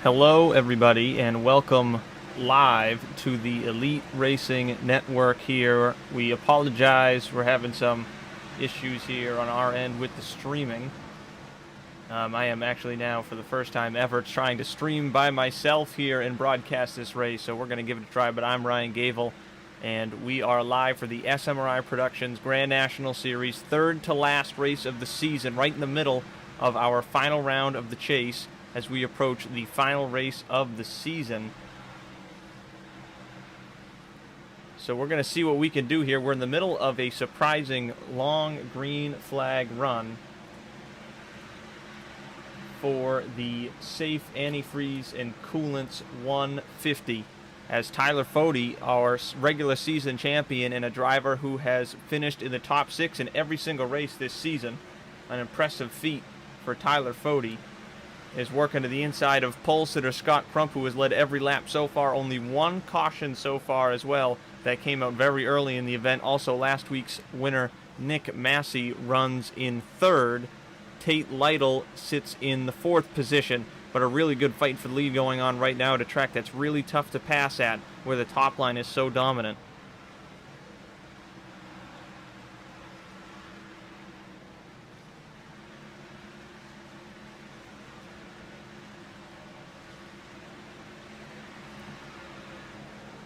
Hello, everybody, and welcome live to the Elite Racing Network here. We apologize. We're having some issues here on our end with the streaming. I am actually now, for the first time ever, trying to stream by myself here and broadcast this race, so we're going to give it a try. But I'm Ryan Gavel, and we are live for the SMRI Productions Grand National Series, third to last race of the season, right in the middle of our final round of the chase as we approach the final race of the season. So we're going to see what we can do here. We're in the middle of a surprising long green flag run for the safe antifreeze and coolants 150, as Tyler Fody, our regular season champion and a driver who has finished in the top 6 in every single race this season, an impressive feat for Tyler Fody, is working to the inside of pole sitter Scott Crump, who has led every lap so far. Only one caution so far as well that came out very early in the event. Also, last week's winner Nick Massey runs in third. Tate Lytle sits in the 4th position, but a really good fight for the lead going on right now at a track that's really tough to pass at, where the top line is so dominant.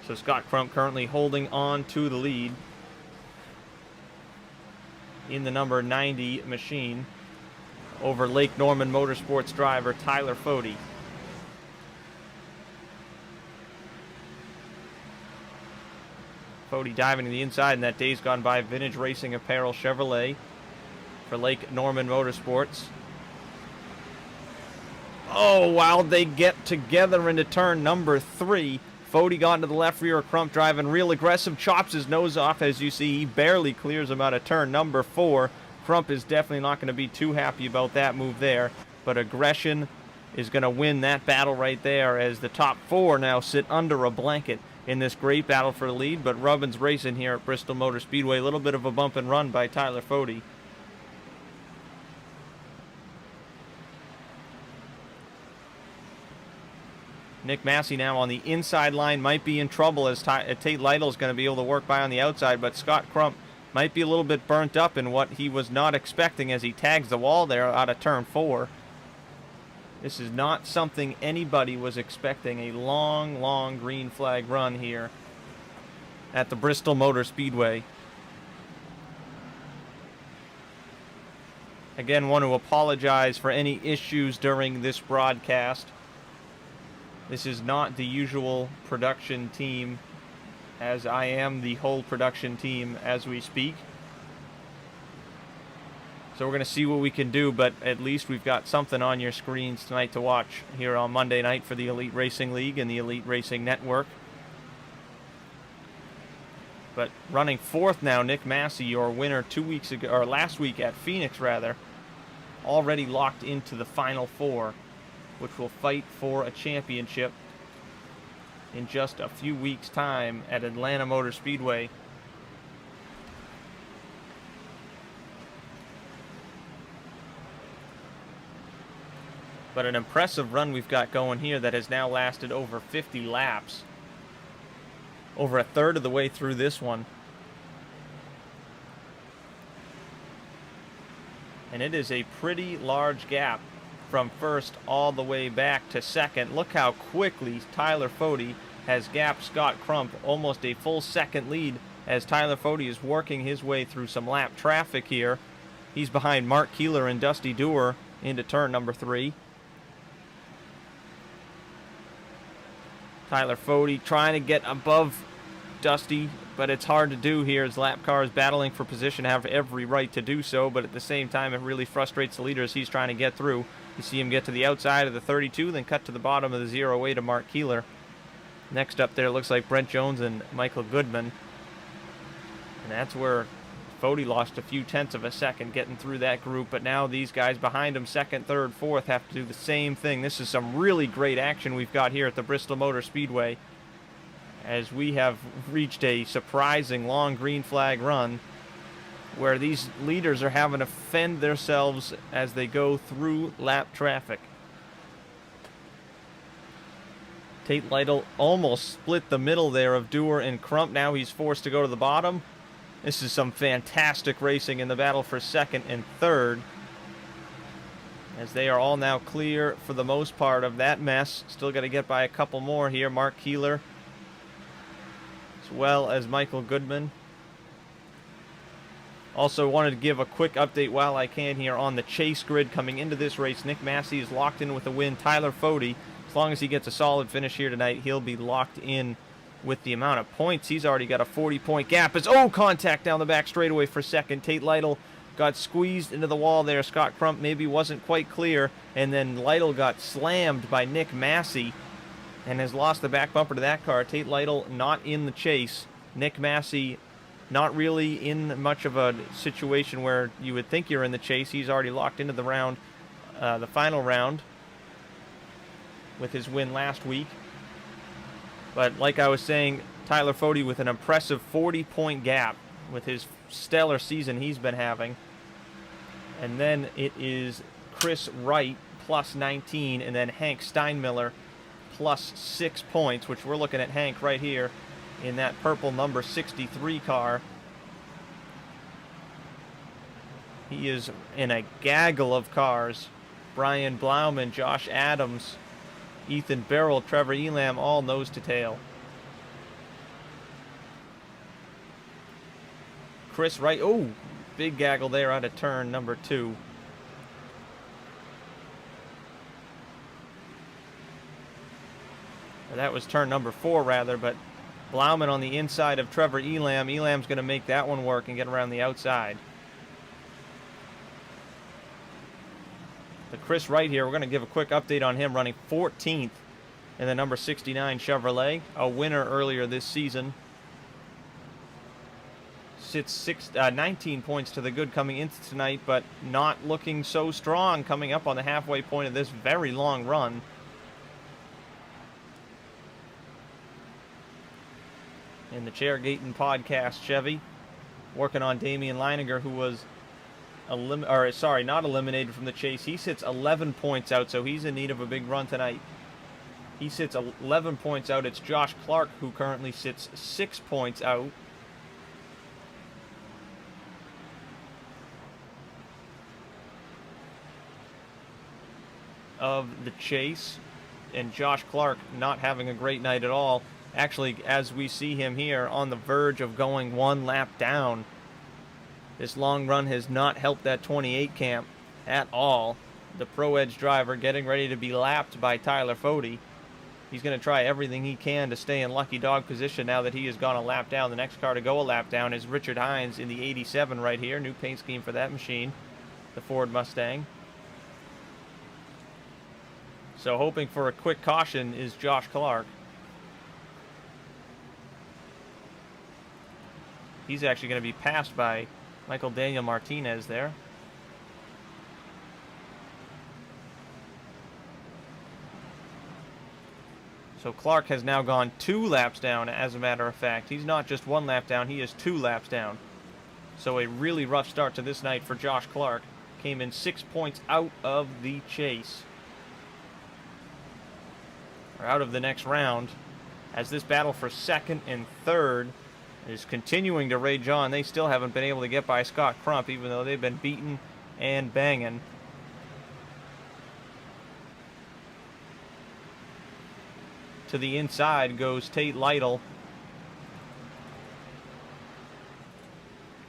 So Scott Crump currently holding on to the lead in the number 90 machine over Lake Norman Motorsports driver Tyler Fody. Fody diving to the inside in that Days Gone By vintage racing apparel Chevrolet for Lake Norman Motorsports. Oh, wow, they get together into turn number 3. Fody got into the left rear of Crump, driving real aggressive, chops his nose off. As you see, he barely clears him out of turn number 4. Crump is definitely not going to be too happy about that move there, but aggression is going to win that battle right there, as the top 4 now sit under a blanket in this great battle for the lead. But Rubbin's racing here at Bristol Motor Speedway. A little bit of a bump and run by Tyler Fody. Nick Massey now on the inside line might be in trouble, as Tate Lytle is going to be able to work by on the outside, but Scott Crump might be a little bit burnt up in what he was not expecting as he tags the wall there out of turn 4. This is not something anybody was expecting, a long, long green flag run here at the Bristol Motor Speedway. Again, want to apologize for any issues during this broadcast. This is not the usual production team, as I am the whole production team as we speak. So we're going to see what we can do, but at least we've got something on your screens tonight to watch here on Monday night for the Elite Racing League and the Elite Racing Network. But running 4th now, Nick Massey, your winner 2 weeks ago, or last week at Phoenix rather, already locked into the final 4, which will fight for a championship in just a few weeks' time at Atlanta Motor Speedway. But an impressive run we've got going here that has now lasted over 50 laps. Over a third of the way through this one. And it is a pretty large gap from first all the way back to second. Look how quickly Tyler Fody has gapped Scott Crump, almost a full second lead, as Tyler Fody is working his way through some lap traffic here. He's behind Mark Keeler and Dusty Dewar into turn number 3. Tyler Fody trying to get above Dusty, but it's hard to do here as lap cars battling for position have every right to do so, but at the same time it really frustrates the leader as he's trying to get through. You see him get to the outside of the 32, then cut to the bottom of the 0 to Mark Keeler. Next up there looks like Brent Jones and Michael Goodman. And that's where Fody lost a few tenths of a second getting through that group, but now these guys behind him, 2nd, 3rd, 4th, have to do the same thing. This is some really great action we've got here at the Bristol Motor Speedway, as we have reached a surprising long green flag run where these leaders are having to fend themselves as they go through lap traffic. Tate Lytle almost split the middle there of Dewar and Crump. Now he's forced to go to the bottom. This is some fantastic racing in the battle for second and third, as they are all now clear for the most part of that mess. Still got to get by a couple more here. Mark Keeler, as well as Michael Goodman. Also wanted to give a quick update while I can here on the chase grid coming into this race. Nick Massey is locked in with a win. Tyler Fode, as long as he gets a solid finish here tonight, he'll be locked in with the amount of points. He's already got a 40-point gap. As contact down the back straightaway for second. Tate Lytle got squeezed into the wall there. Scott Crump maybe wasn't quite clear, and then Lytle got slammed by Nick Massey and has lost the back bumper to that car. Tate Lytle not in the chase. Nick Massey not really in much of a situation where you would think you're in the chase. He's already locked into the round, the final round, with his win last week. But like I was saying, Tyler Fode with an impressive 40-point gap with his stellar season he's been having. And then it is Chris Wright plus 19, and then Hank Steinmiller plus 6 points, which we're looking at Hank right here in that purple number 63 car. He is in a gaggle of cars. Brian Blauman, Josh Adams, Ethan Beryl, Trevor Elam, all nose to tail. Chris Wright, big gaggle there out of turn number 2. Or that was turn number 4 rather, but Blauman on the inside of Trevor Elam. Elam's going to make that one work and get around the outside. The Chris Wright here, we're going to give a quick update on him, running 14th in the number 69 Chevrolet, a winner earlier this season. Sits 19 points to the good coming into tonight, but not looking so strong coming up on the halfway point of this very long run. In the Chairgating podcast, Chevy working on Damian Leininger, who was not eliminated from the chase. He sits 11 points out, so he's in need of a big run tonight. He sits 11 points out. It's Josh Clark who currently sits 6 points out. Of the chase, and Josh Clark not having a great night at all. Actually, as we see him here on the verge of going one lap down. This long run has not helped that 28 camp at all. The Pro Edge driver getting ready to be lapped by Tyler Fode. He's going to try everything he can to stay in lucky dog position now that he has gone a lap down. The next car to go a lap down is Richard Hines in the 87 right here. New paint scheme for that machine, the Ford Mustang. So hoping for a quick caution is Josh Clark. He's actually going to be passed by Michael Daniel Martinez there. So Clark has now gone 2 laps down, as a matter of fact. He's not just 1 lap down, he is 2 laps down. So a really rough start to this night for Josh Clark. Came in 6 points out of the chase. Or out of the next round. As this battle for second and third is continuing to rage on. They still haven't been able to get by Scott Crump, even though they've been beaten and banging. To the inside goes Tate Lytle.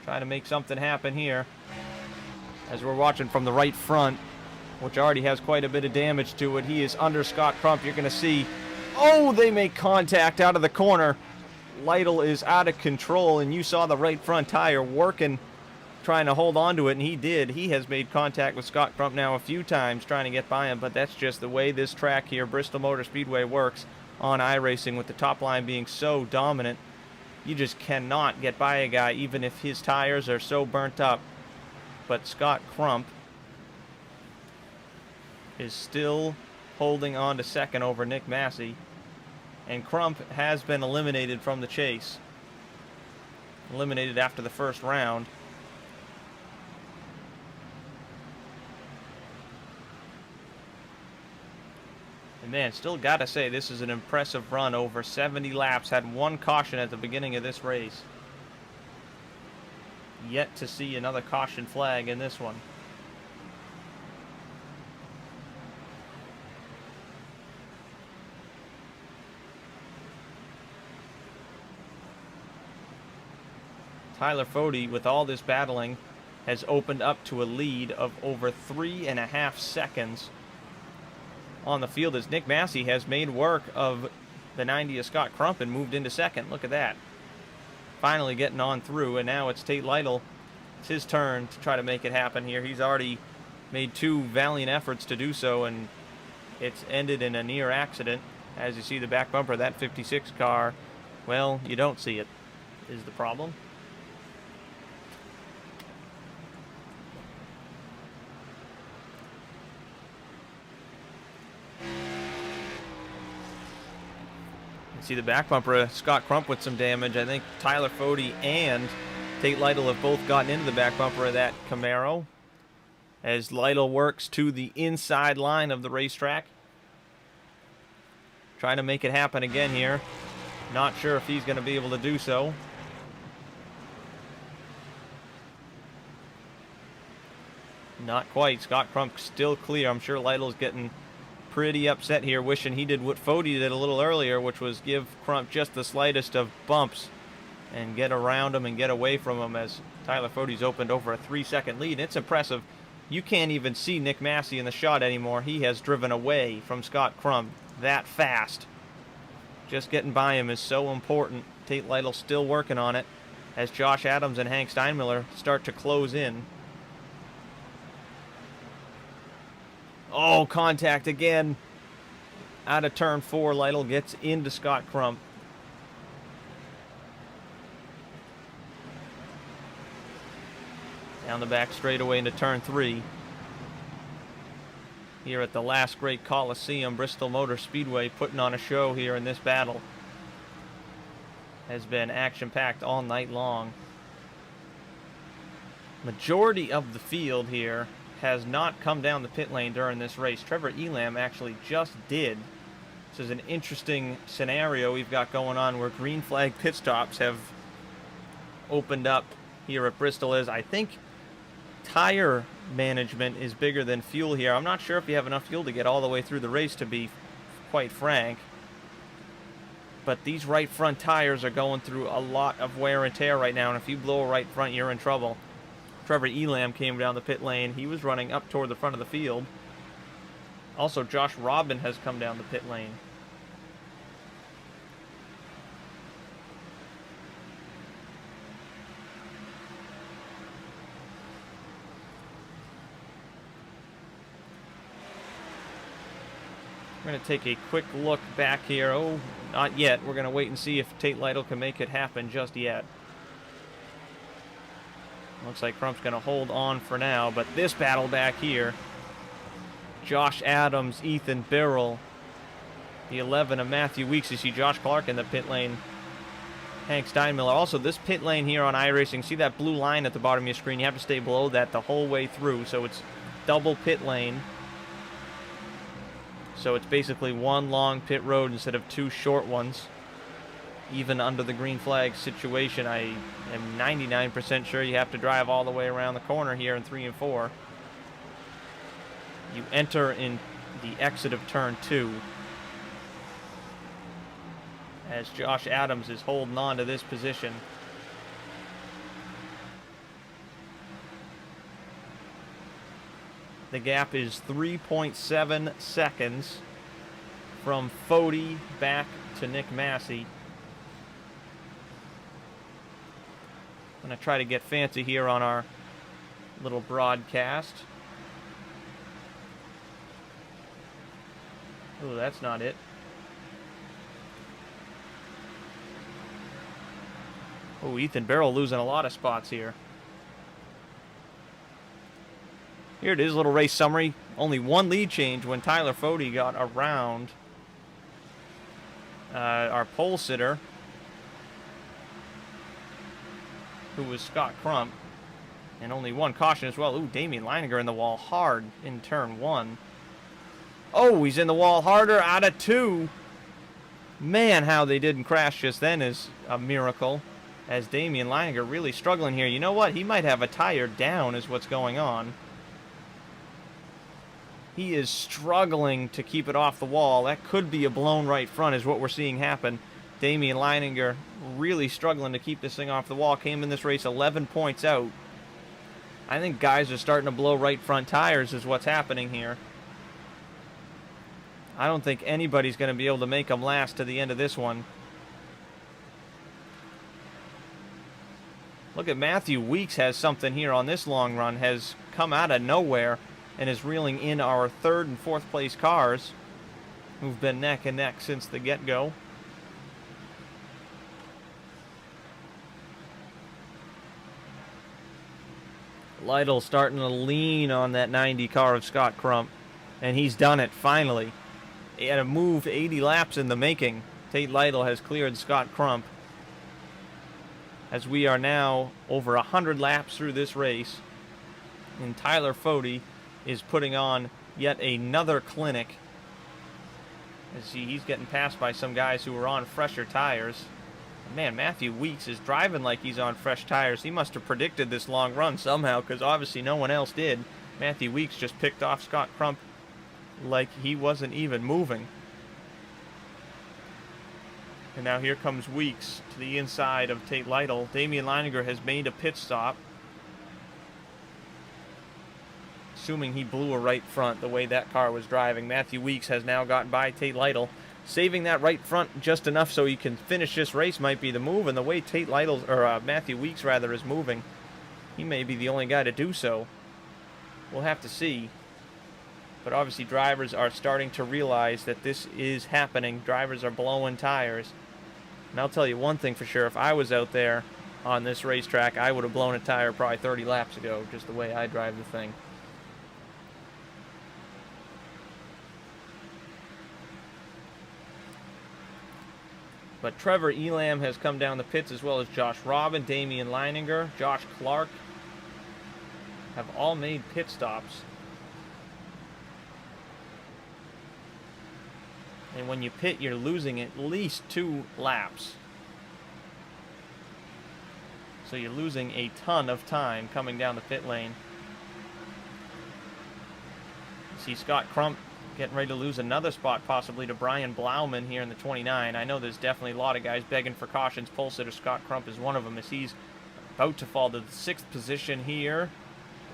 Trying to make something happen here. As we're watching from the right front, which already has quite a bit of damage to it. He is under Scott Crump. You're going to see, they make contact out of the corner. Lytle is out of control, and you saw the right front tire working, trying to hold on to it, and he did. He has made contact with Scott Crump now a few times trying to get by him, but that's just the way this track here, Bristol Motor Speedway, works on iRacing, with the top line being so dominant. You just cannot get by a guy, even if his tires are so burnt up. But Scott Crump is still holding on to second over Nick Massey. And Crump has been eliminated from the chase. Eliminated after the first round. And man, still got to say, this is an impressive run. Over 70 laps. Had one caution at the beginning of this race. Yet to see another caution flag in this one. Tyler Fode, with all this battling, has opened up to a lead of over 3.5 seconds on the field, as Nick Massey has made work of the 90 of Scott Crump and moved into second. Look at that. Finally getting on through, and now it's Tate Lytle. It's his turn to try to make it happen here. He's already made 2 valiant efforts to do so, and it's ended in a near accident. As you see the back bumper of that 56 car, well, you don't see it, is the problem. See the back bumper of Scott Crump with some damage. I think Tyler Fode and Tate Lytle have both gotten into the back bumper of that Camaro, as Lytle works to the inside line of the racetrack, trying to make it happen again here. Not sure if he's going to be able to do so. Not quite. Scott Crump still clear. I'm sure Lytle's getting pretty upset here, wishing he did what Fode did a little earlier, which was give Crump just the slightest of bumps and get around him and get away from him, as Tyler Fode's opened over a 3-second lead. It's impressive. You can't even see Nick Massey in the shot anymore. He has driven away from Scott Crump that fast. Just getting by him is so important. Tate Lytle still working on it as Josh Adams and Hank Steinmiller start to close in. Oh, contact again. Out of turn 4, Lytle gets into Scott Crump. Down the back straightaway into turn 3. Here at the last great Coliseum, Bristol Motor Speedway, putting on a show here in this battle. Has been action-packed all night long. Majority of the field here has not come down the pit lane during this race. Trevor Elam actually just did. This is an interesting scenario we've got going on, where green flag pit stops have opened up here at Bristol. As I think tire management is bigger than fuel here. I'm not sure if you have enough fuel to get all the way through the race, to be quite frank. But these right front tires are going through a lot of wear and tear right now, and if you blow a right front, you're in trouble. Trevor Elam came down the pit lane. He was running up toward the front of the field. Also, Josh Robin has come down the pit lane. We're going to take a quick look back here. Oh, not yet. We're going to wait and see if Tate Lytle can make it happen just yet. Looks like Crump's going to hold on for now, but this battle back here, Josh Adams, Ethan Birrell, the 11 of Matthew Weeks. You see Josh Clark in the pit lane, Hank Steinmiller. Also, this pit lane here on iRacing, see that blue line at the bottom of your screen? You have to stay below that the whole way through, so it's double pit lane. So it's basically one long pit road instead of 2 short ones. Even under the green flag situation, I am 99% sure you have to drive all the way around the corner here in 3 and 4. You enter in the exit of turn 2. As Josh Adams is holding on to this position. The gap is 3.7 seconds from Fode back to Nick Massey. I'm going to try to get fancy here on our little broadcast. Oh, that's not it. Oh, Ethan Birrell losing a lot of spots here. Here it is, little race summary. Only one lead change when Tyler Fode got around our pole sitter, who was Scott Crump, and only one caution as well. Ooh, Damian Leininger in the wall hard in turn 1. Oh, he's in the wall harder, out of 2. Man, how they didn't crash just then is a miracle. As Damian Leininger really struggling here. You know what? He might have a tire down is what's going on. He is struggling to keep it off the wall. That could be a blown right front is what we're seeing happen. Damian Leininger really struggling to keep this thing off the wall. Came in this race 11 points out. I think guys are starting to blow right front tires is what's happening here. I don't think anybody's going to be able to make them last to the end of this one. Look at Matthew Weeks has something here on this long run. Has come out of nowhere and is reeling in our 3rd and 4th place cars, who've been neck and neck since the get-go. Lytle starting to lean on that 90 car of Scott Crump, and he's done it finally. He had to move 80 laps in the making. Tate Lytle has cleared Scott Crump, as we are now over 100 laps through this race, and Tyler Fode is putting on yet another clinic. As he's getting passed by some guys who are on fresher tires. Man, Matthew Weeks is driving like he's on fresh tires. He must have predicted this long run somehow, because obviously no one else did. Matthew Weeks just picked off Scott Crump like he wasn't even moving. And now here comes Weeks to the inside of Tate Lytle. Damian Leininger has made a pit stop. Assuming he blew a right front the way that car was driving. Matthew Weeks has now gotten by Tate Lytle. Saving that right front just enough so he can finish this race might be the move. And the way Tate Lytle, or Matthew Weeks rather, is moving, he may be the only guy to do so. We'll have to see. But obviously drivers are starting to realize that this is happening. Drivers are blowing tires. And I'll tell you one thing for sure. If I was out there on this racetrack, I would have blown a tire probably 30 laps ago, just the way I drive the thing. But Trevor Elam has come down the pits, as well as Josh Robin, Damian Leininger, Josh Clark have all made pit stops. And when you pit, you're losing at least 2 laps. So you're losing a ton of time coming down the pit lane. You see Scott Crump getting ready to lose another spot, possibly to Brian Blauman here in the 29. I know there's definitely a lot of guys begging for cautions. Pole sitter Scott Crump is one of them, as he's about to fall to the 6th position here.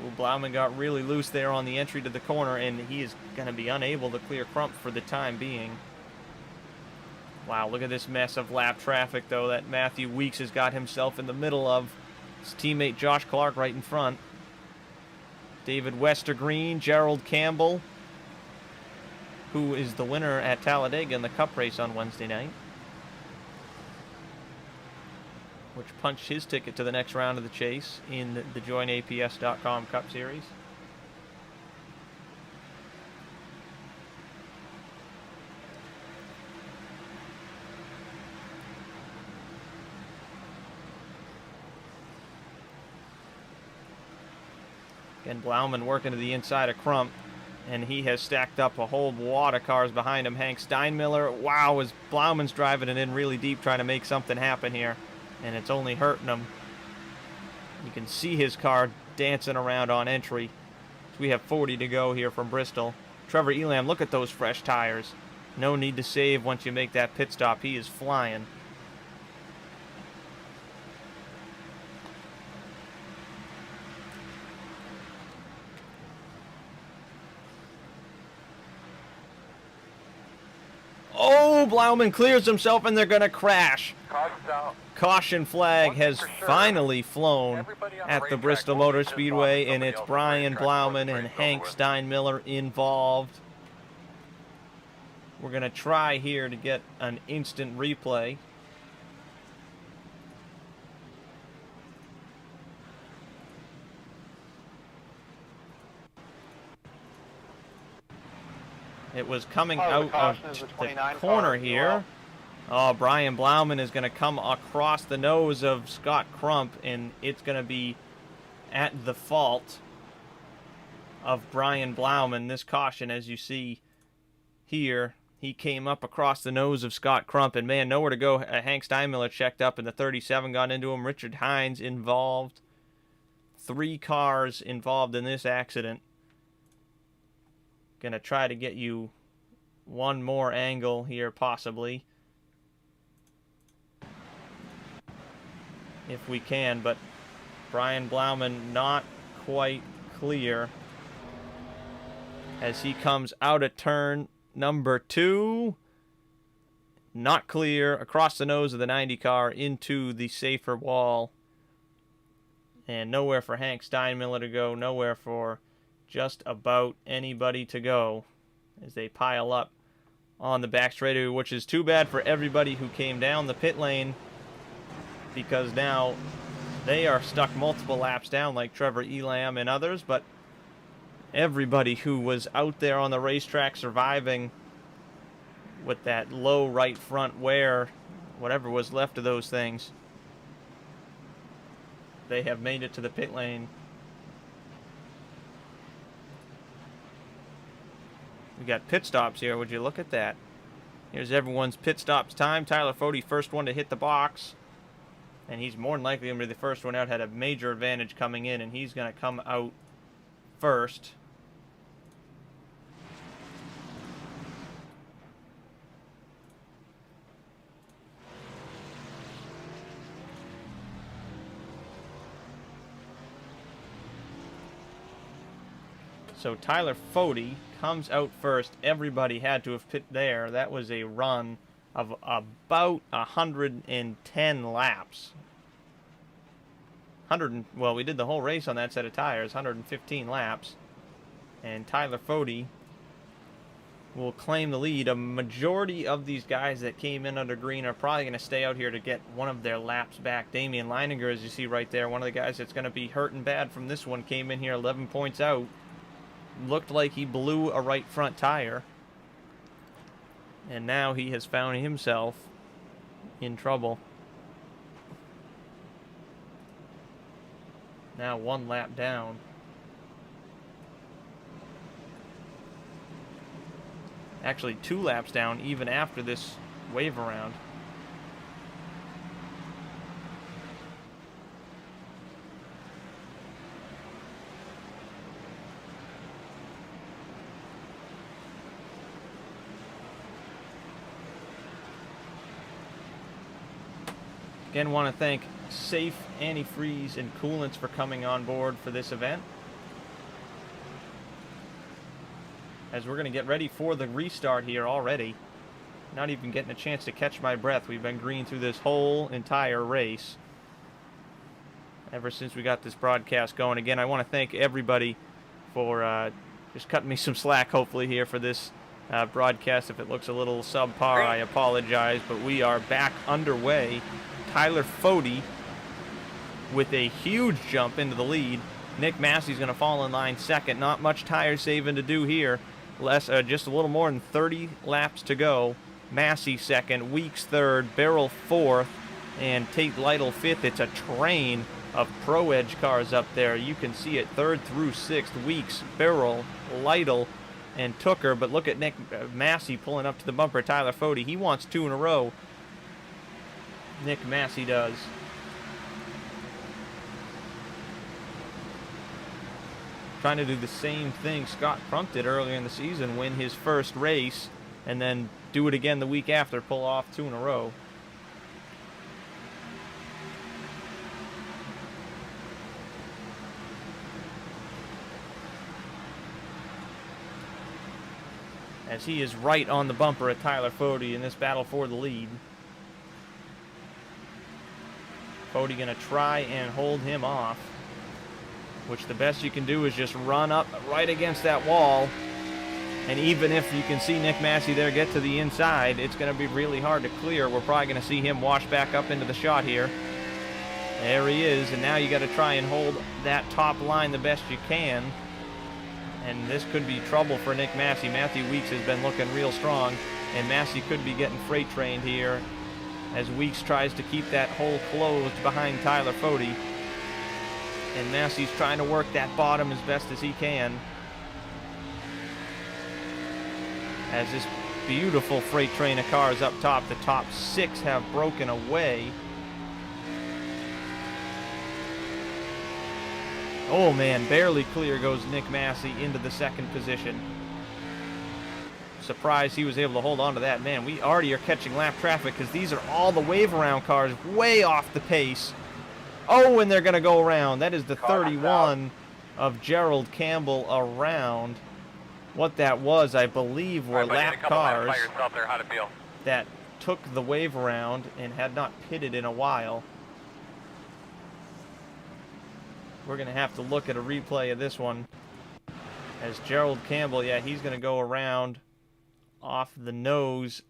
Ooh, Blauman got really loose there on the entry to the corner, and he is going to be unable to clear Crump for the time being. Wow, look at this mess of lap traffic, though, that Matthew Weeks has got himself in the middle of. His teammate Josh Clark right in front. David Westergreen, Gerald Campbell, who is the winner at Talladega in the Cup race on Wednesday night, which punched his ticket to the next round of the chase in the JoinAPS.com Cup Series. Again, Blauman working to the inside of Crump, and he has stacked up a whole wad of cars behind him. Hank Steinmiller, wow, as Blauman's driving it in really deep, trying to make something happen here, and it's only hurting him. You can see his car dancing around on entry. So we have 40 to go here from Bristol. Trevor Elam, look at those fresh tires. No need to save once you make that pit stop. He is flying. Oh, Blauman clears himself, and they're going to crash. Caution flag has finally flown at the Bristol Motor Speedway, and it's Brian Blauman and Hank Steinmiller involved. We're going to try here to get an instant replay. It was coming out of the corner here. Oh, Brian Blauman is going to come across the nose of Scott Crump, and it's going to be at the fault of Brian Blauman. This caution, as you see, here. He came up across the nose of Scott Crump, and man, nowhere to go. Hank Steinmiller checked up, and the 37 got into him. Richard Hines involved. 3 cars involved in this accident. Gonna try to get you one more angle here, possibly, if we can, but Brian Blauman not quite clear as he comes out of turn number 2. Not clear across the nose of the 90 car into the safer wall. And nowhere for Hank Steinmiller to go, nowhere for just about anybody to go as they pile up on the back straightaway, which is too bad for everybody who came down the pit lane, because now they are stuck multiple laps down like Trevor Elam and others, but everybody who was out there on the racetrack surviving with that low right front wear, whatever was left of those things, they have made it to the pit lane. We got pit stops here. Would you look at that? Here's everyone's pit stops time. Tyler Fode, first one to hit the box. And he's more than likely going to be the first one out. Had a major advantage coming in, and he's going to come out first. So Tyler Fode comes out first. Everybody had to have pit there. That was a run of about 110 laps. Well, we did the whole race on that set of tires, 115 laps. And Tyler Fode will claim the lead. A majority of these guys that came in under green are probably going to stay out here to get one of their laps back. Damian Leininger, as you see right there, one of the guys that's going to be hurting bad from this one, came in here 11 points out. Looked like he blew a right front tire. And now he has found himself in trouble. Now 1 lap down. Actually 2 laps down even after this wave around. Again, want to thank Safe, Antifreeze, and Coolants for coming on board for this event. As we're going to get ready for the restart here already. Not even getting a chance to catch my breath. We've been green through this whole entire race. Ever since we got this broadcast going. Again, I want to thank everybody for just cutting me some slack, hopefully, here for this broadcast. If it looks a little subpar, I apologize. But we are back underway. Tyler Fode with a huge jump into the lead. Nick Massey's going to fall in line second. Not much tire saving to do here. Just a little more than 30 laps to go. Massey second, Weeks third, Barrel fourth, and Tate Lytle fifth. It's a train of Pro Edge cars up there. You can see it third through sixth. Weeks, Barrel, Lytle, and Tooker. But look at Nick Massey pulling up to the bumper. Tyler Fode, he wants 2 in a row. Nick Massey does. Trying to do the same thing Scott Crump did earlier in the season, win his first race, and then do it again the week after, pull off 2 in a row. As he is right on the bumper at Tyler Fode in this battle for the lead. Fode going to try and hold him off, which the best you can do is just run up right against that wall. And even if you can see Nick Massey there get to the inside, it's going to be really hard to clear. We're probably going to see him wash back up into the shot here. There he is, and now you got to try and hold that top line the best you can. And this could be trouble for Nick Massey. Matthew Weeks has been looking real strong, and Massey could be getting freight trained here as Weeks tries to keep that hole closed behind Tyler Fode. And Massey's trying to work that bottom as best as he can. as this beautiful freight train of cars up top, the top 6 have broken away. Oh man, barely clear goes Nick Massey into the 2nd position. Surprised he was able to hold on to that. Man, we already are catching lap traffic because these are all the wave around cars way off the pace. Oh, and they're going to go around. That is the 31 of Gerald Campbell around. What that was, I believe, were lap cars that took the wave around and had not pitted in a while. We're going to have to look at a replay of this one. As Gerald Campbell, yeah, he's going to go around off the nose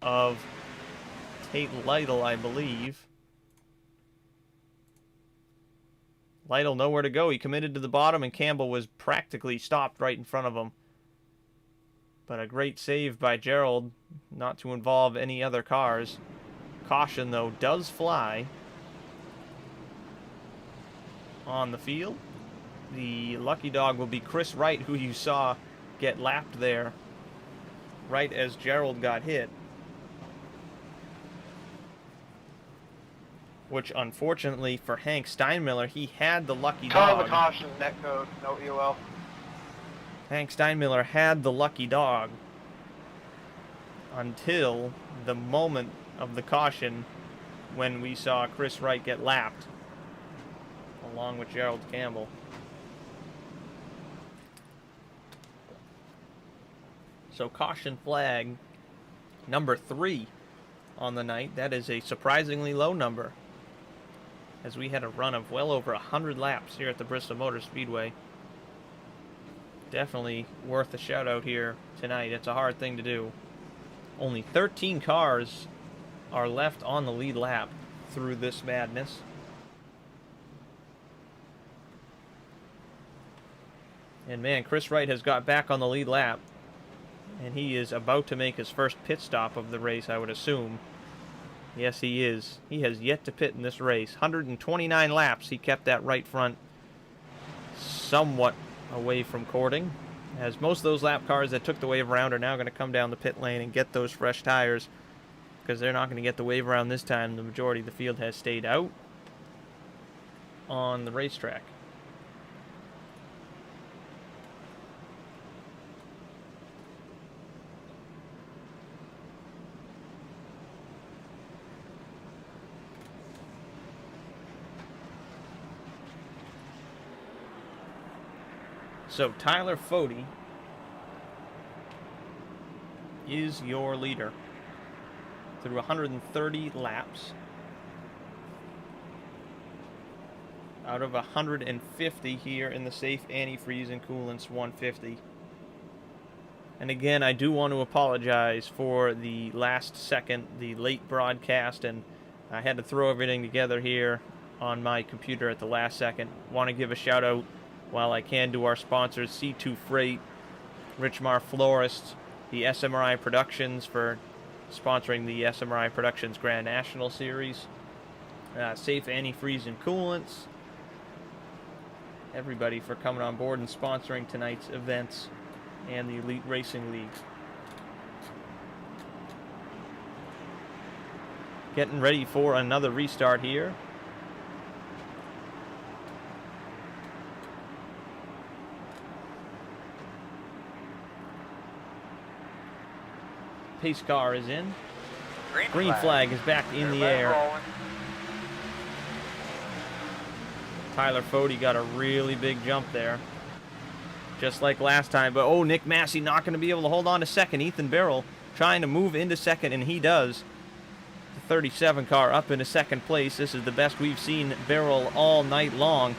of Tate Lytle, I believe. Lytle nowhere to go. He committed to the bottom, and Campbell was practically stopped right in front of him. But a great save by Gerald, not to involve any other cars. Caution, though, does fly on the field. The lucky dog will be Chris Wright, who you saw get lapped there right as Gerald got hit. Which, unfortunately for Hank Steinmiller, he had the lucky dog. Call the caution, net code, no EOL. Hank Steinmiller had the lucky dog until the moment of the caution when we saw Chris Wright get lapped along with Gerald Campbell. So caution flag number 3 on the night. That is a surprisingly low number, as we had a run of well over 100 laps here at the Bristol Motor Speedway. Definitely worth a shout out here tonight. It's a hard thing to do. Only 13 cars are left on the lead lap through this madness. And man, Chris Wright has got back on the lead lap, and he is about to make his first pit stop of the race, I would assume. Yes, he is. He has yet to pit in this race. 129 laps, he kept that right front somewhat away from cording, as most of those lap cars that took the wave around are now going to come down the pit lane and get those fresh tires, because they're not going to get the wave around this time. The majority of the field has stayed out on the racetrack. So Tyler Fody is your leader through 130 laps out of 150 here in the safe antifreeze and Coolants 150. And again, I do want to apologize for the last second, the late broadcast, and I had to throw everything together here on my computer at the last second. Want to give a shout out while I can to our sponsors, C2 Freight, Richmar Florists, the SMRI Productions for sponsoring the SMRI Productions Grand National Series, Safe Antifreeze and Coolants, everybody for coming on board and sponsoring tonight's events and the Elite Racing League. Getting ready for another restart here. Pace car is in. Green flag is back in the air. Rolling. Tyler Fody got a really big jump there, just like last time. But oh, Nick Massey not going to be able to hold on to second. Ethan Barrell trying to move into second, and he does. The 37 car up into second place. This is the best we've seen Barrell all night long.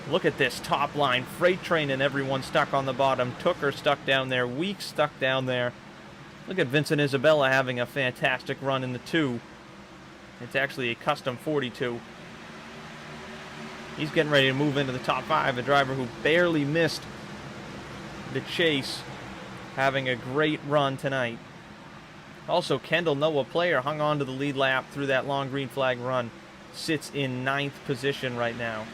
Look at this top line. Freight train and everyone stuck on the bottom. Tooker stuck down there. Weeks stuck down there. Look at Vincent Isabella having a fantastic run in the 2. It's actually a custom 42. He's getting ready to move into the top 5. A driver who barely missed the chase, having a great run tonight. Also, Kendall Noah Player hung on to the lead lap through that long green flag run. Sits in 9th position right now.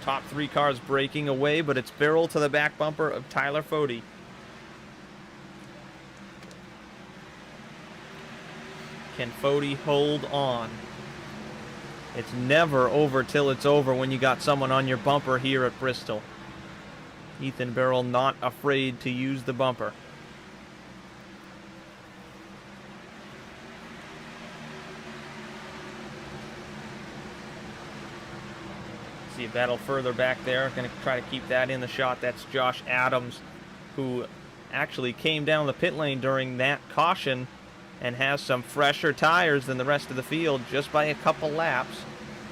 Top 3 cars breaking away, but it's barrel to the back bumper of Tyler Fode. Can Fode hold on? It's never over till it's over when you got someone on your bumper here at Bristol. Ethan Barrell not afraid to use the bumper. See a battle further back there. Going to try to keep that in the shot. That's Josh Adams, who actually came down the pit lane during that caution and has some fresher tires than the rest of the field just by a couple laps.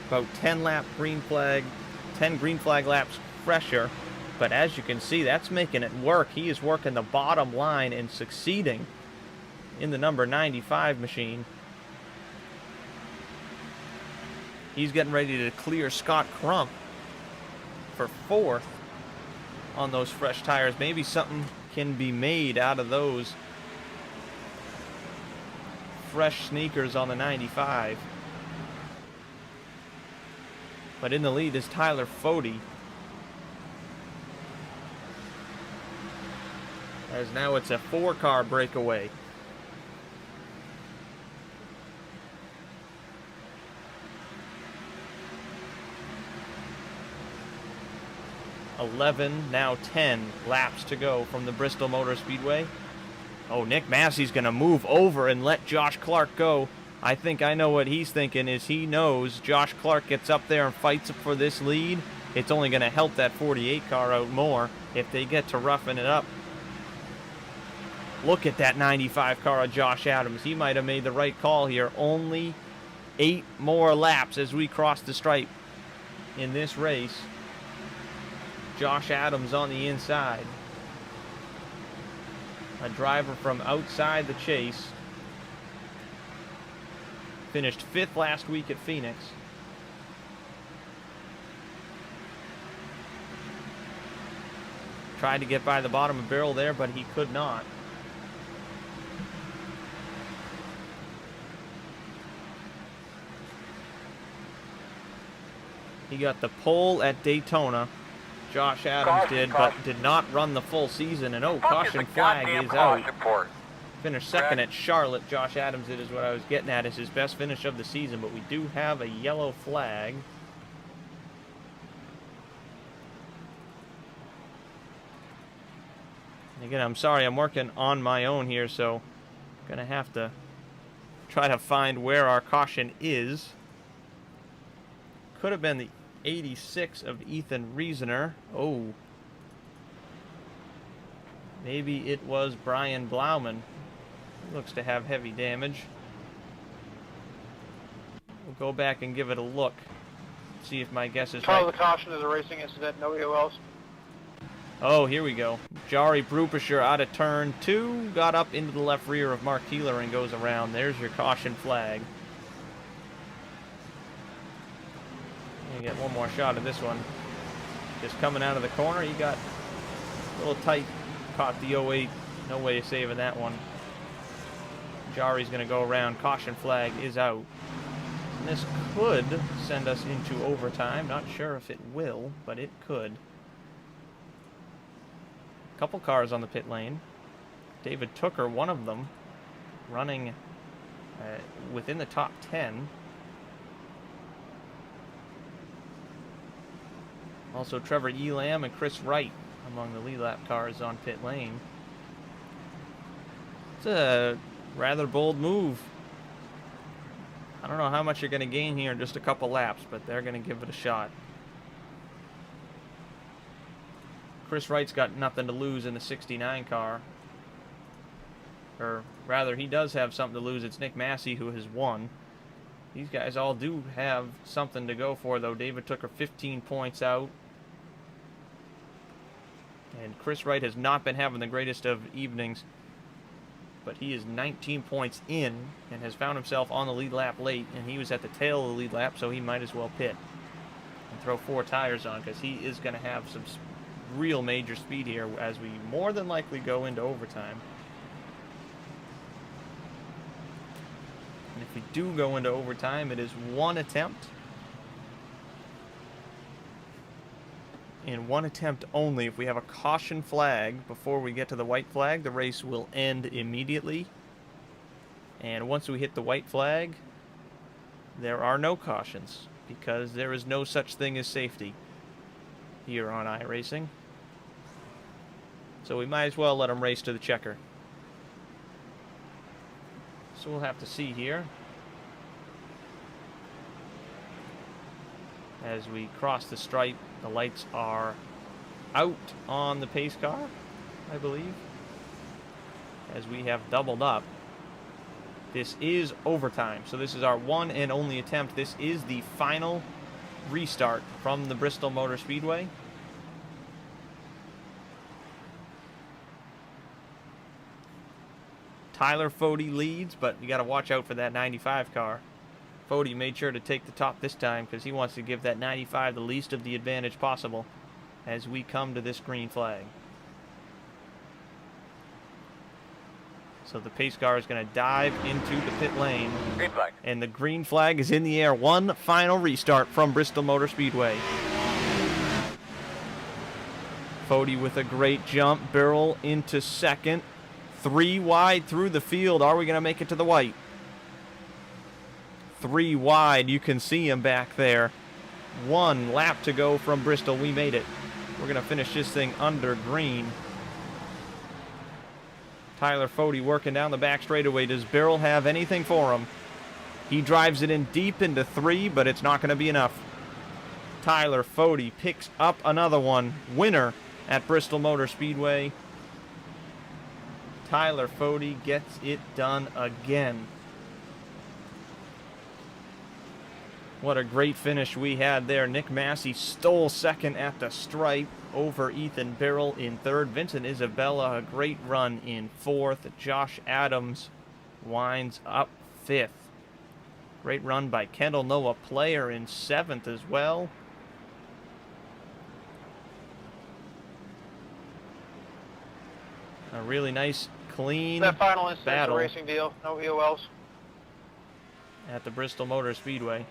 About 10 green flag laps fresher. But as you can see, that's making it work. He is working the bottom line and succeeding in the number 95 machine. He's getting ready to clear Scott Crump for 4th on those fresh tires. Maybe something can be made out of those fresh sneakers on the 95. But in the lead is Tyler Fode. As now it's a 4-car breakaway. Now 10 laps to go from the Bristol Motor Speedway. Oh, Nick Massey's going to move over and let Josh Clark go. I think I know what he's thinking is he knows Josh Clark gets up there and fights for this lead. It's only going to help that 48 car out more if they get to roughing it up. Look at that 95 car of Josh Adams. He might have made the right call here. Only 8 more laps as we cross the stripe in this race. Josh Adams on the inside. A driver from outside the chase. Finished 5th last week at Phoenix. Tried to get by the bottom of barrel there, but he could not. He got the pole at Daytona. Josh Adams did, but did not run the full season. And oh, caution flag is out. Finished 2nd at Charlotte. Josh Adams did is what I was getting at. Is his best finish of the season, but we do have a yellow flag. And again, I'm sorry, I'm working on my own here, so I'm gonna have to try to find where our caution is. Could have been the 86 of Ethan Riesener. Oh. Maybe it was Brian Blauman. Looks to have heavy damage. We'll go back and give it a look. See if my guess is right. The caution is a racing incident, no EOLs. Oh, here we go. Jari Brupischer out of turn 2. Got up into the left rear of Mark Keeler and goes around. There's your caution flag. You get one more shot of this one. Just coming out of the corner, you got a little tight. Caught the 08. No way of saving that one. Jari's going to go around. Caution flag is out. And this could send us into overtime. Not sure if it will, but it could. Couple cars on the pit lane. David Tooker, one of them, running within the top 10. Also Trevor Elam and Chris Wright among the lead lap cars on pit lane. It's a rather bold move. I don't know how much you're going to gain here in just a couple laps, but they're going to give it a shot. Chris Wright's got nothing to lose in the 69 car. Or rather, he does have something to lose. It's Nick Massey who has won. These guys all do have something to go for, though. David Tooker 15 points out. And Chris Wright has not been having the greatest of evenings. But he is 19 points in and has found himself on the lead lap late. And he was at the tail of the lead lap, so he might as well pit and throw 4 tires on, because he is going to have some real major speed here as we more than likely go into overtime. And if we do go into overtime, it is 1 attempt. in one attempt only. If we have a caution flag before we get to the white flag, the race will end immediately. And once we hit the white flag, there are no cautions, because there is no such thing as safety here on iRacing. So we might as well let them race to the checker. So we'll have to see here. As we cross the stripe, the lights are out on the pace car, I believe. As we have doubled up. This is overtime, so this is our one and only attempt. This is the final restart from the Bristol Motor Speedway. Tyler Fode leads, but you got to watch out for that 95 car. Fode made sure to take the top this time because he wants to give that 95 the least of the advantage possible as we come to this green flag. So the pace car is going to dive into the pit lane. Green flag. And the green flag is in the air. One final restart from Bristol Motor Speedway. Fode with a great jump. Birrell into second. 3 wide through the field. Are we going to make it to the white? 3 wide. You can see him back there. 1 lap to go from Bristol. We made it. We're going to finish this thing under green. Tyler Fode working down the back straightaway. Does Birrell have anything for him? He drives it in deep into 3, but it's not going to be enough. Tyler Fode picks up another one. Winner at Bristol Motor Speedway. Tyler Fode gets it done again. What a great finish we had there. Nick Massey stole second at the stripe over Ethan Birrell in third. Vincent Isabella, a great run in fourth. Josh Adams winds up fifth. Great run by Kendall Noah Player in seventh as well. A really nice, clean That final instance battle of racing deal, no EOLs. at the Bristol Motor Speedway.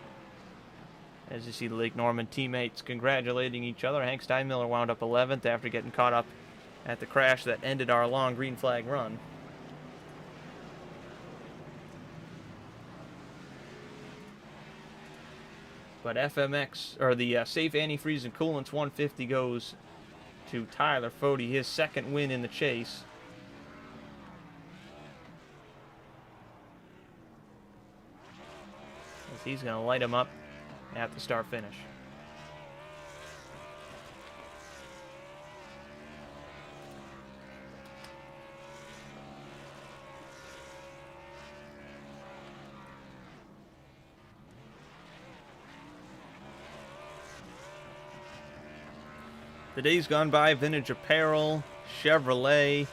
As you see the Lake Norman teammates congratulating each other. Hank Steinmiller wound up 11th after getting caught up at the crash that ended our long green flag run. But FMX, or the Safe Antifreeze and Coolants 150 goes to Tyler Fode, his second win in the chase. As he's going to light him up at the start finish. The days gone by, Vintage Apparel, Chevrolet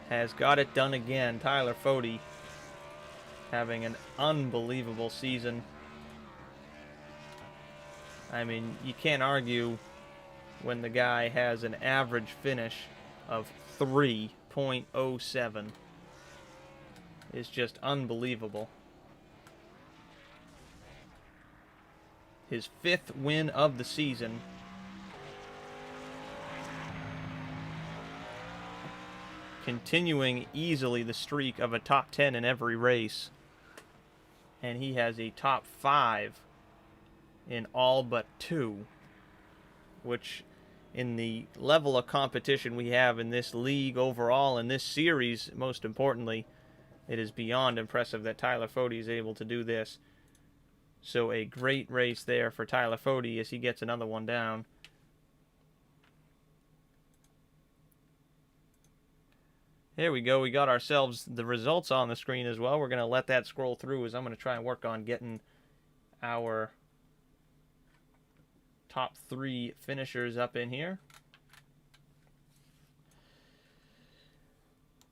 has got it done again. Tyler Fode having an unbelievable season. I mean, you can't argue when the guy has an average finish of 3.07. It's just unbelievable. His 5th win of the season. Continuing easily the streak of a top 10 in every race. And he has a top 5 in all but 2, which in the level of competition we have in this league overall, in this series, most importantly, it is beyond impressive that Tyler Fode is able to do this. So a great race there for Tyler Fode as he gets another one down. Here we go. We got ourselves the results on the screen as well. We're going to let that scroll through as I'm going to try and work on getting our top 3 finishers up in here.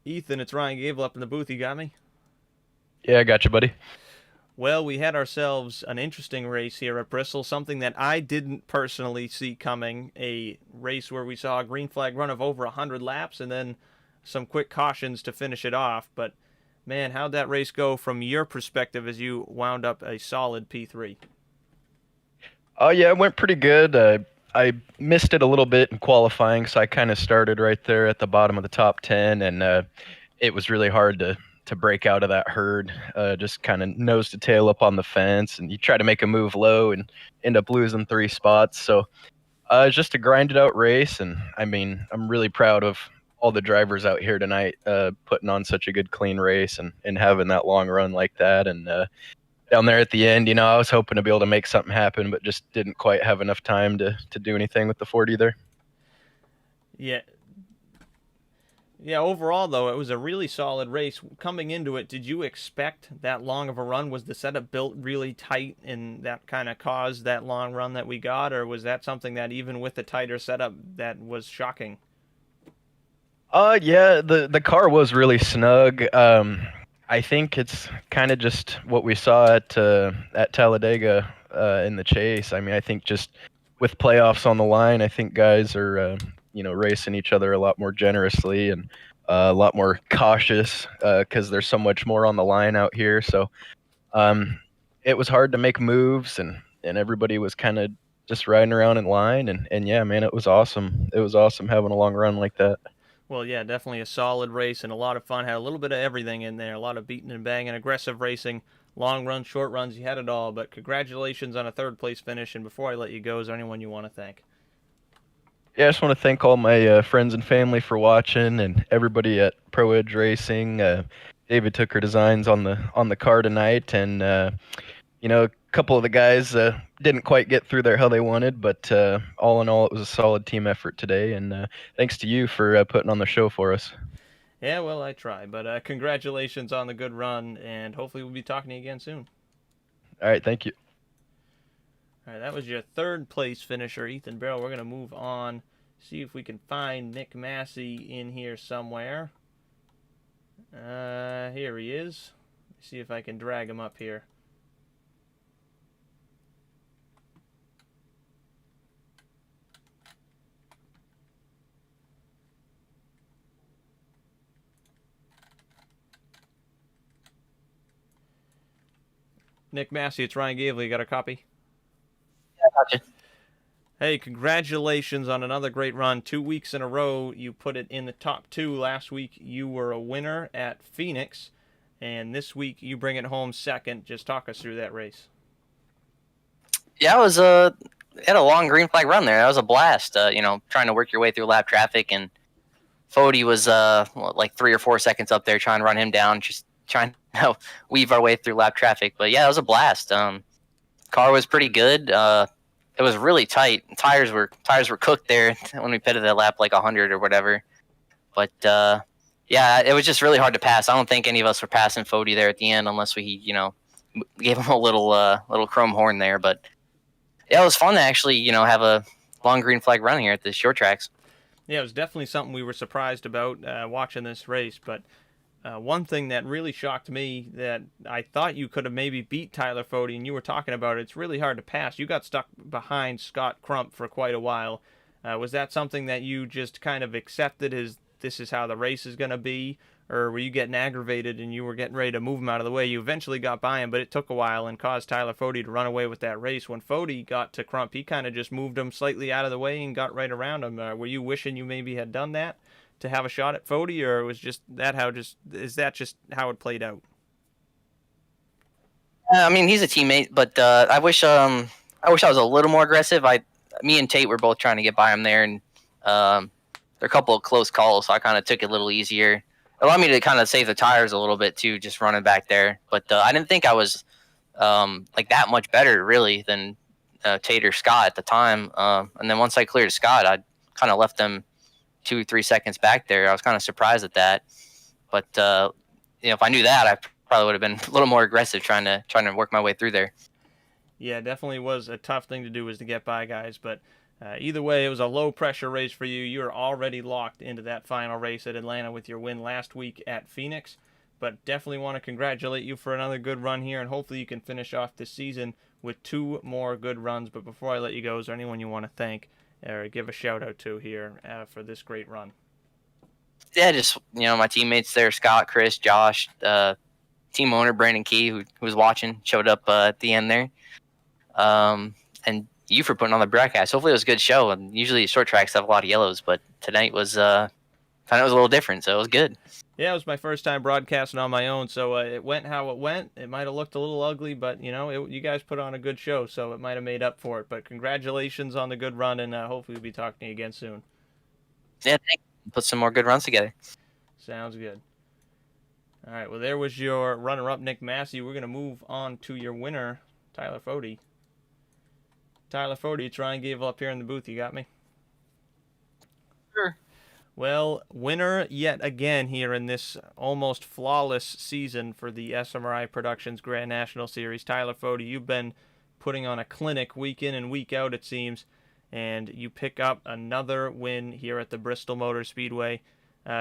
Ethan, it's Ryan Gable up in the booth. You got me? Yeah, I got you, buddy. Well, we had ourselves an interesting race here at Bristol, something that I didn't personally see coming. A race where we saw a green flag run of over 100 laps and then some quick cautions to finish it off. But, man, how'd that race go from your perspective as you wound up a solid P3? Oh, yeah, it went pretty good. I missed it a little bit in qualifying, so I kind of started right there at the bottom of the top 10, and it was really hard to break out of that herd. Just kind of nose to tail up on the fence, and you try to make a move low and end up losing 3 spots. So it's just a grinded out race, and I mean, I'm really proud of all the drivers out here tonight, putting on such a good clean race and having that long run like that. And down there at the end, I was hoping to be able to make something happen, but just didn't quite have enough time to do anything with the 40 there. Yeah. Yeah, overall, though, it was a really solid race. Coming into it, did you expect that long of a run? Was the setup built really tight and that kind of caused that long run that we got? Or was that something that even with the tighter setup that was shocking? Yeah, the car was really snug. I think it's kind of just what we saw at Talladega in the chase. I mean, I think just with playoffs on the line, I think guys are racing each other a lot more generously and a lot more cautious because there's so much more on the line out here. So it was hard to make moves, and everybody was kind of just riding around in line. And yeah, man, it was awesome. It was awesome having a long run like that. Well, yeah, definitely a solid race and a lot of fun. Had a little bit of everything in there. A lot of beating and banging, aggressive racing, long runs, short runs. You had it all. But congratulations on a third place finish. And before I let you go, is there anyone you want to thank? Yeah, I just want to thank all my friends and family for watching, and everybody at Pro Edge Racing. David took her designs on the car tonight, and a couple of the guys didn't quite get through there how they wanted, but all in all, it was a solid team effort today. And thanks to you for putting on the show for us. Yeah, well, I try. But congratulations on the good run, and hopefully we'll be talking to you again soon. All right, thank you. All right, that was your third place finisher, Ethan Barrow. We're going to move on, see if we can find Nick Massey in here somewhere. Here he is. See if I can drag him up here. Nick Massey, it's Ryan Gavely. You got a copy? Yeah, gotcha. Hey, congratulations on another great run. 2 weeks in a row, you put it in the top 2. Last week, you were a winner at Phoenix, and this week, you bring it home second. Just talk us through that race. Yeah, it was had a long green flag run there. That was a blast. Trying to work your way through lap traffic, and Fody was like 3 or 4 seconds up there trying to run him down, just trying to weave our way through lap traffic. But yeah, it was a blast. Car was pretty good. It was really tight. Tires were cooked there when we pitted at lap like 100 or whatever. But yeah, it was just really hard to pass. I don't think any of us were passing Fody there at the end unless we gave him a little chrome horn there. But yeah, it was fun to actually have a long green flag run here at the short tracks. Yeah, it was definitely something we were surprised about watching this race. But one thing that really shocked me that I thought you could have maybe beat Tyler Fody, and you were talking about it, it's really hard to pass. You got stuck behind Scott Crump for quite a while. Was that something that you just kind of accepted as this is how the race is going to be? Or were you getting aggravated and you were getting ready to move him out of the way? You eventually got by him, but it took a while and caused Tyler Fody to run away with that race. When Fody got to Crump, he kind of just moved him slightly out of the way and got right around him. Were you wishing you maybe had done that to have a shot at Fody, or was just that is that just how it played out? I mean, he's a teammate, but I wish I was a little more aggressive. Me and Tate were both trying to get by him there, and there are a couple of close calls, so I kind of took it a little easier. It allowed me to kind of save the tires a little bit too, just running back there. But I didn't think I was like that much better really than Tate or Scott at the time. And then once I cleared Scott, I kind of left them 2-3 seconds back there. I was kind of surprised at that. But if I knew that, I probably would have been a little more aggressive trying to work my way through there. Yeah, definitely was a tough thing to do, was to get by guys, but either way, it was a low-pressure race for you. You were already locked into that final race at Atlanta with your win last week at Phoenix, but definitely want to congratulate you for another good run here, and hopefully you can finish off this season with 2 more good runs. But before I let you go, is there anyone you want to thank or give a shout-out to here for this great run? Yeah, just my teammates there, Scott, Chris, Josh, team owner Brandon Key, who was watching, showed up at the end there. And you for putting on the broadcast. Hopefully it was a good show. And usually short tracks have a lot of yellows, but tonight was found it was a little different, so it was good. Yeah, it was my first time broadcasting on my own, so it went how it went. It might have looked a little ugly, but you guys put on a good show, so it might have made up for it. But congratulations on the good run, and hopefully we'll be talking to you again soon. Yeah, thanks. Put some more good runs together. Sounds good. All right, well, there was your runner-up, Nick Massey. We're going to move on to your winner, Tyler Fode. Tyler Fode, it's Ryan Gable up here in the booth. You got me? Sure. Well, winner yet again here in this almost flawless season for the SMRI Productions Grand National Series. Tyler Fode, you've been putting on a clinic week in and week out, it seems, and you pick up another win here at the Bristol Motor Speedway.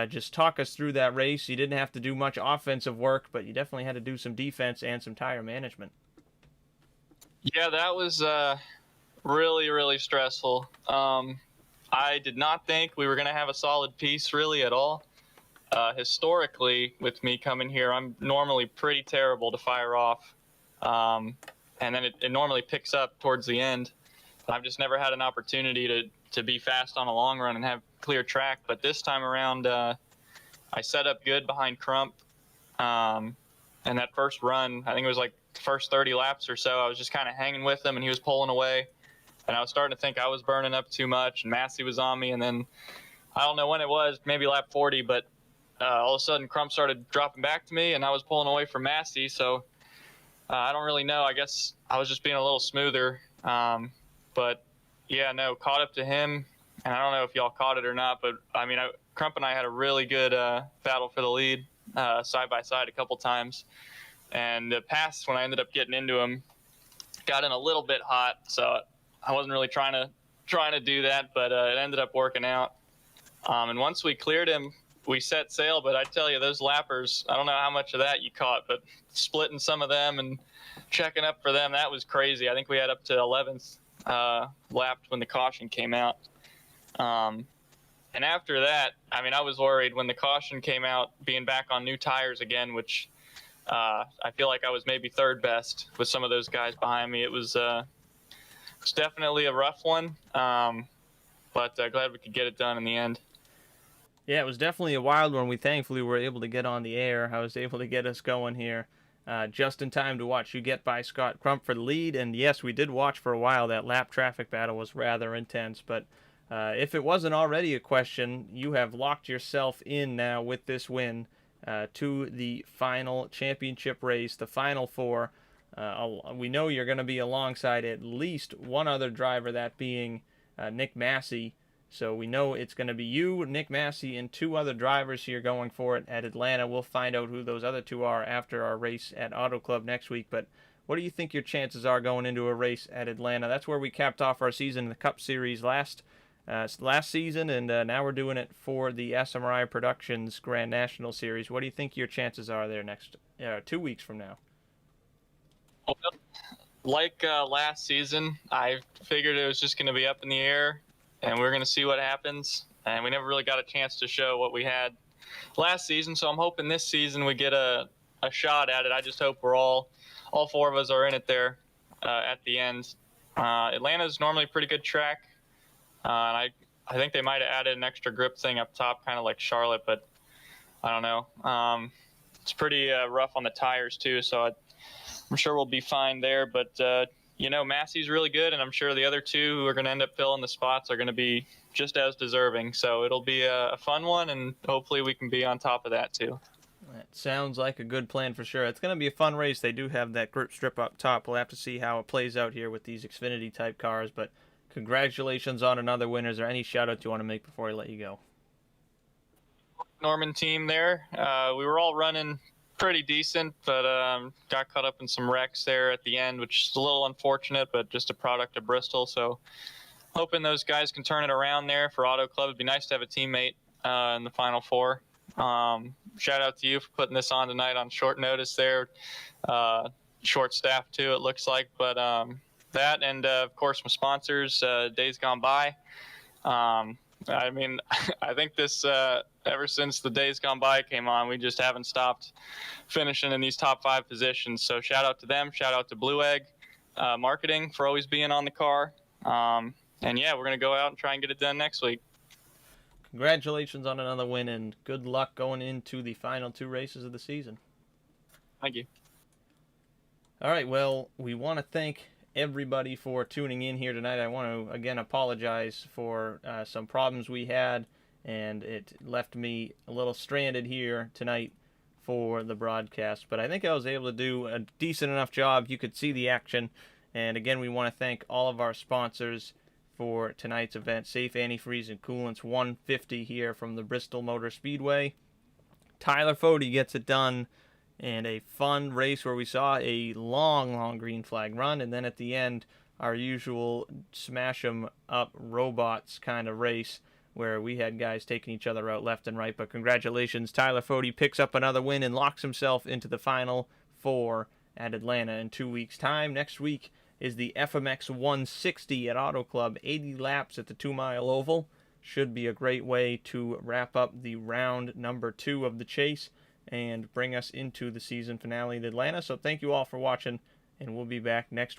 Just talk us through that race. You didn't have to do much offensive work, but you definitely had to do some defense and some tire management. Yeah, that was really, really stressful. I did not think we were going to have a solid piece really at all. Historically, with me coming here, I'm normally pretty terrible to fire off. And then it normally picks up towards the end. I've just never had an opportunity to be fast on a long run and have clear track. But this time around, I set up good behind Crump. And that first run, I think it was like the first 30 laps or so, I was just kind of hanging with him and he was pulling away. And I was starting to think I was burning up too much and Massey was on me. And then I don't know when it was, maybe lap 40, but all of a sudden Crump started dropping back to me and I was pulling away from Massey. So I don't really know. I guess I was just being a little smoother. But yeah, no, caught up to him. And I don't know if y'all caught it or not, but I mean, Crump and I had a really good battle for the lead side by side a couple times. And the pass, when I ended up getting into him, got in a little bit hot. So I wasn't really trying to do that, but it ended up working out. And once we cleared him, we set sail. But I tell you, those lappers, I don't know how much of that you caught, but splitting some of them and checking up for them, that was crazy. I think we had up to 11th lapped when the caution came out. And after that, I mean, I was worried when the caution came out, being back on new tires again, which I feel like I was maybe third best with some of those guys behind me. It was definitely a rough one, but glad we could get it done in the end. Yeah, it was definitely a wild one. We thankfully were able to get on the air. I was able to get us going here just in time to watch you get by Scott Crump for the lead. And yes, we did watch for a while. That lap traffic battle was rather intense. But if it wasn't already a question, you have locked yourself in now with this win to the final championship race, the Final Four. We know you're going to be alongside at least one other driver, that being Nick Massey. So we know it's going to be you, Nick Massey, and two other drivers here going for it at Atlanta. We'll find out who those other two are after our race at Auto Club next week. But what do you think your chances are going into a race at Atlanta? That's where we capped off our season in the Cup Series last season, and now we're doing it for the SMRI Productions Grand National Series. What do you think your chances are there next 2 weeks from now? Well, like last season, I figured it was just going to be up in the air, and we're going to see what happens. And we never really got a chance to show what we had last season, so I'm hoping this season we get a shot at it. I just hope we're all four of us are in it there at the end. Atlanta's normally a pretty good track, and I think they might have added an extra grip thing up top, kind of like Charlotte, but I don't know. It's pretty rough on the tires too, so I'm sure we'll be fine there. But Massey's really good, and I'm sure the other two who are going to end up filling the spots are going to be just as deserving. So it'll be a fun one, and hopefully we can be on top of that too. That sounds like a good plan for sure. It's going to be a fun race. They do have that grip strip up top. We'll have to see how it plays out here with these Xfinity-type cars, but congratulations on another win. Is there any shout-out you want to make before I let you go? Norman team there. We were all running pretty decent, but got caught up in some wrecks there at the end, which is a little unfortunate, but just a product of Bristol. So hoping those guys can turn it around there for Auto Club. It'd be nice to have a teammate in the Final Four. Shout out to you for putting this on tonight on short notice there. Short staff too, it looks like, but that and of course my sponsors, Days Gone By. I mean, I think this ever since the Days Gone By came on, we just haven't stopped finishing in these top 5 positions. So shout out to them. Shout out to Blue Egg Marketing for always being on the car. And yeah, we're going to go out and try and get it done next week. Congratulations on another win, and good luck going into the final 2 races of the season. Thank you. All right, well, we want to thank everybody for tuning in here tonight. I want to, again, apologize for some problems we had, and it left me a little stranded here tonight for the broadcast. But I think I was able to do a decent enough job. You could see the action. And again, we want to thank all of our sponsors for tonight's event. Safe Antifreeze and Coolants 150 here from the Bristol Motor Speedway. Tyler Fody gets it done in a fun race where we saw a long green flag run, and then at the end, our usual smash 'em up robots kind of race where we had guys taking each other out left and right. But congratulations, Tyler Fody picks up another win and locks himself into the Final 4 at Atlanta in 2 weeks' time. Next week is the FMX 160 at Auto Club, 80 laps at the 2-mile oval. Should be a great way to wrap up the round number 2 of the chase and bring us into the season finale in Atlanta. So thank you all for watching, and we'll be back next week.